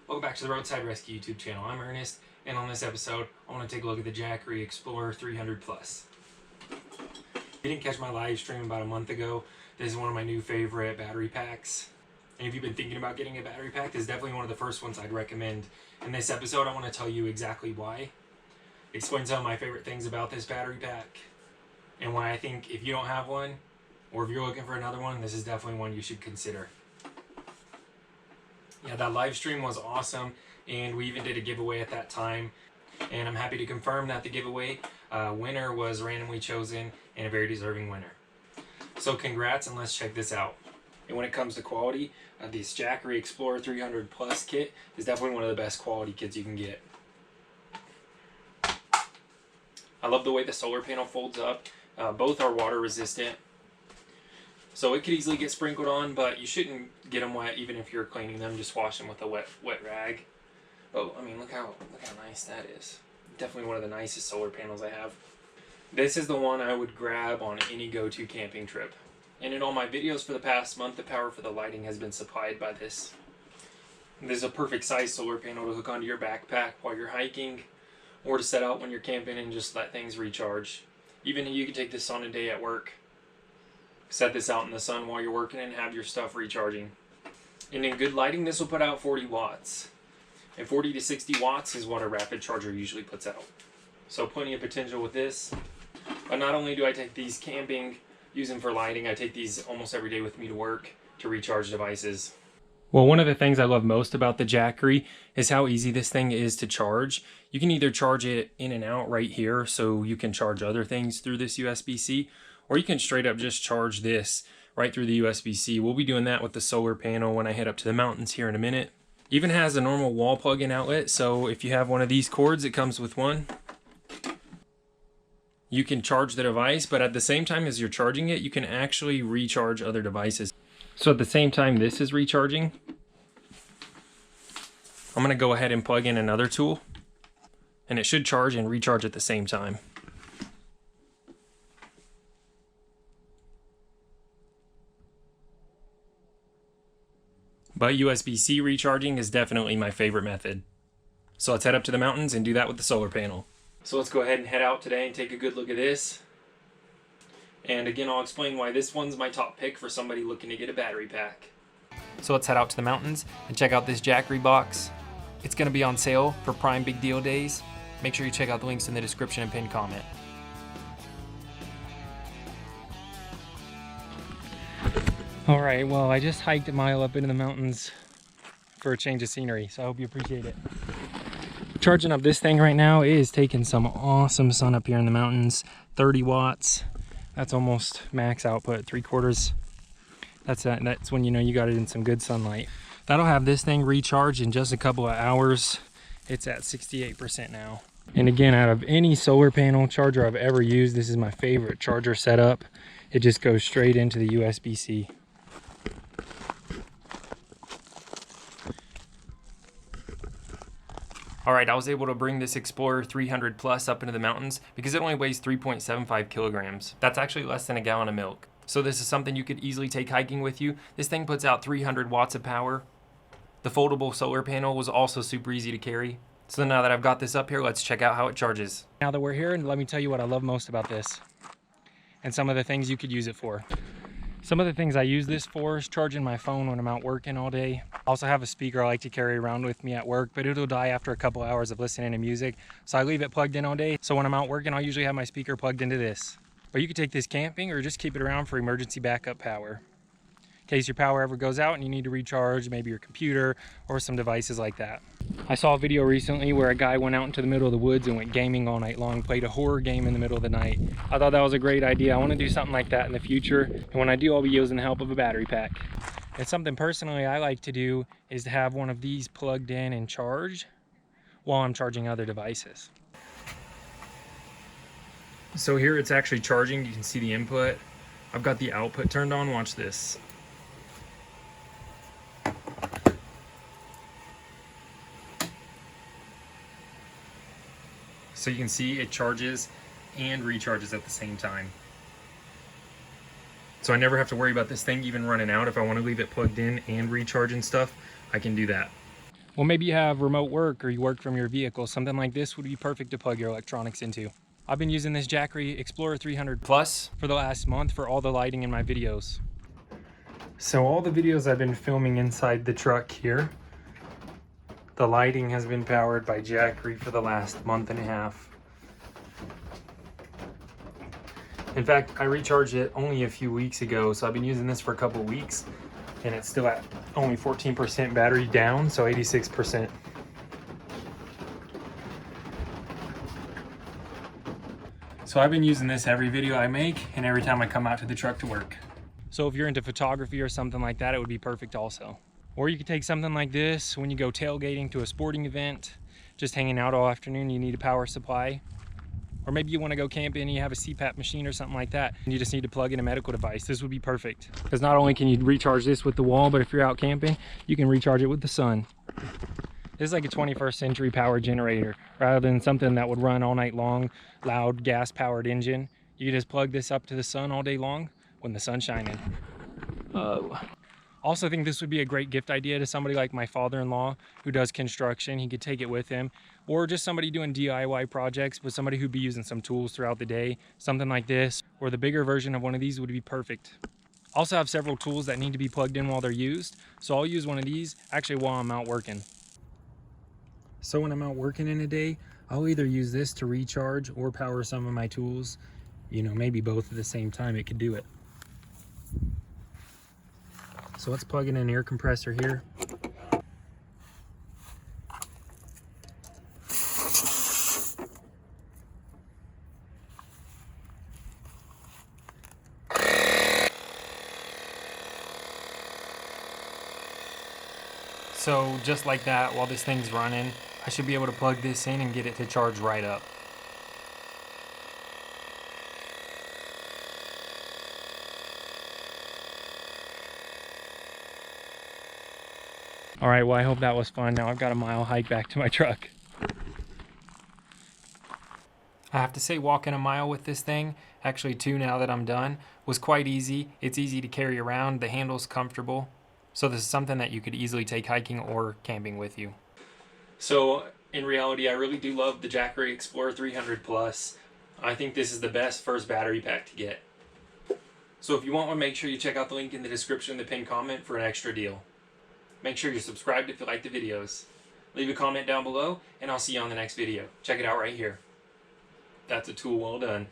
Welcome back to the Roadside Rescue YouTube channel. I'm Ernest, and on this episode, I want to take a look at the Jackery Explorer 300 Plus. If you didn't catch my live stream about a month ago, this is one of my new favorite battery packs. And if you've been thinking about getting a battery pack, this is definitely one of the first ones I'd recommend. In this episode, I want to tell you exactly why, explain some of my favorite things about this battery pack, and why I think if you don't have one, or if you're looking for another one, this is definitely one you should consider. Yeah, that live stream was awesome, and we even did a giveaway at that time. And I'm happy to confirm that the giveaway winner was randomly chosen, and a very deserving winner. So congrats, and let's check this out. And when it comes to quality, this Jackery Explorer 300 Plus kit is definitely one of the best quality kits you can get. I love the way the solar panel folds up. Both are water resistant, so it could easily get sprinkled on, but you shouldn't get them wet even if you're cleaning them. Just wash them with a wet rag. Oh, I mean, look how nice that is. Definitely one of the nicest solar panels I have. This is the one I would grab on any go-to camping trip. And in all my videos for the past month, the power for the lighting has been supplied by this. This is a perfect size solar panel to hook onto your backpack while you're hiking, or to set out when you're camping and just let things recharge. Even you can take this on a day at work. Set this out in the sun while you're working and have your stuff recharging. And in good lighting, this will put out 40 watts. And 40 to 60 watts is what a rapid charger usually puts out. So plenty of potential with this. But not only do I take these camping, use them for lighting, I take these almost every day with me to work to recharge devices. Well, one of the things I love most about the Jackery is how easy this thing is to charge. You can either charge it in and out right here, so you can charge other things through this USB-C, or you can straight up just charge this right through the USB-C. We'll be doing that with the solar panel when I head up to the mountains here in a minute. Even has a normal wall plug-in outlet, so if you have one of these cords, it comes with one. You can charge the device, but at the same time as you're charging it, you can actually recharge other devices. So at the same time this is recharging, I'm going to go ahead and plug in another tool, and it should charge and recharge at the same time. But USB-C recharging is definitely my favorite method. So let's head up to the mountains and do that with the solar panel. So let's go ahead and head out today and take a good look at this. And again, I'll explain why this one's my top pick for somebody looking to get a battery pack. So let's head out to the mountains and check out this Jackery box. It's going to be on sale for Prime Big Deal Days. Make sure you check out the links in the description and pinned comment. Alright, well, I just hiked a mile up into the mountains for a change of scenery, so I hope you appreciate it. Charging up this thing right now is taking some awesome sun up here in the mountains. 30 watts. That's almost max output, 3/4. That's when you know you got it in some good sunlight. That'll have this thing recharged in just a couple of hours. It's at 68% now. And again, out of any solar panel charger I've ever used, this is my favorite charger setup. It just goes straight into the USB-C. Alright, I was able to bring this Explorer 300 Plus up into the mountains because it only weighs 3.75 kilograms. That's actually less than a gallon of milk. So this is something you could easily take hiking with you. This thing puts out 300 watts of power. The foldable solar panel was also super easy to carry. So now that I've got this up here, let's check out how it charges. Now that we're here, and let me tell you what I love most about this and some of the things you could use it for. Some of the things I use this for is charging my phone when I'm out working all day. I also have a speaker I like to carry around with me at work, but it'll die after a couple hours of listening to music. So I leave it plugged in all day. So when I'm out working, I'll usually have my speaker plugged into this. But you could take this camping or just keep it around for emergency backup power. In case your power ever goes out and you need to recharge maybe your computer or some devices like that. I saw a video recently where a guy went out into the middle of the woods and went gaming all night long, played a horror game in the middle of the night. I thought that was a great idea. I want to do something like that in the future, and when I do, I'll be using the help of a battery pack. And something personally I like to do is to have one of these plugged in and charged while I'm charging other devices. So here it's actually charging. You can see the input. I've got the output turned on. Watch this. So you can see it charges and recharges at the same time. So I never have to worry about this thing even running out. If I want to leave it plugged in and recharge and stuff, I can do that. Well, maybe you have remote work or you work from your vehicle. Something like this would be perfect to plug your electronics into. I've been using this Jackery Explorer 300 Plus for the last month for all the lighting in my videos. So all the videos I've been filming inside the truck here, the lighting has been powered by Jackery for the last month and a half. In fact, I recharged it only a few weeks ago, so I've been using this for a couple weeks, and it's still at only 14% battery down, so 86%. So I've been using this every video I make and every time I come out to the truck to work. So if you're into photography or something like that, it would be perfect also. Or you could take something like this when you go tailgating to a sporting event, just hanging out all afternoon, you need a power supply. Or maybe you want to go camping and you have a CPAP machine or something like that, and you just need to plug in a medical device. This would be perfect. Because not only can you recharge this with the wall, but if you're out camping, you can recharge it with the sun. This is like a 21st century power generator, rather than something that would run all night long, loud gas-powered engine. You can just plug this up to the sun all day long when the sun's shining. Also think this would be a great gift idea to somebody like my father-in-law who does construction. He could take it with him, or just somebody doing DIY projects, but somebody who'd be using some tools throughout the day. Something like this, or the bigger version of one of these would be perfect. Also have several tools that need to be plugged in while they're used, so I'll use one of these actually while I'm out working. So when I'm out working in a day, I'll either use this to recharge or power some of my tools. You know, maybe both at the same time, it could do it. So let's plug in an air compressor here. So just like that, while this thing's running, I should be able to plug this in and get it to charge right up. All right, well, I hope that was fun. Now I've got a mile hike back to my truck. I have to say, walking a mile with this thing, actually 2 now that I'm done, was quite easy. It's easy to carry around, the handle's comfortable. So this is something that you could easily take hiking or camping with you. So in reality, I really do love the Jackery Explorer 300 Plus. I think this is the best first battery pack to get. So if you want one, make sure you check out the link in the description, the pinned comment, for an extra deal. Make sure you're subscribed if you like the videos. Leave a comment down below, and I'll see you on the next video. Check it out right here. That's a tool well done.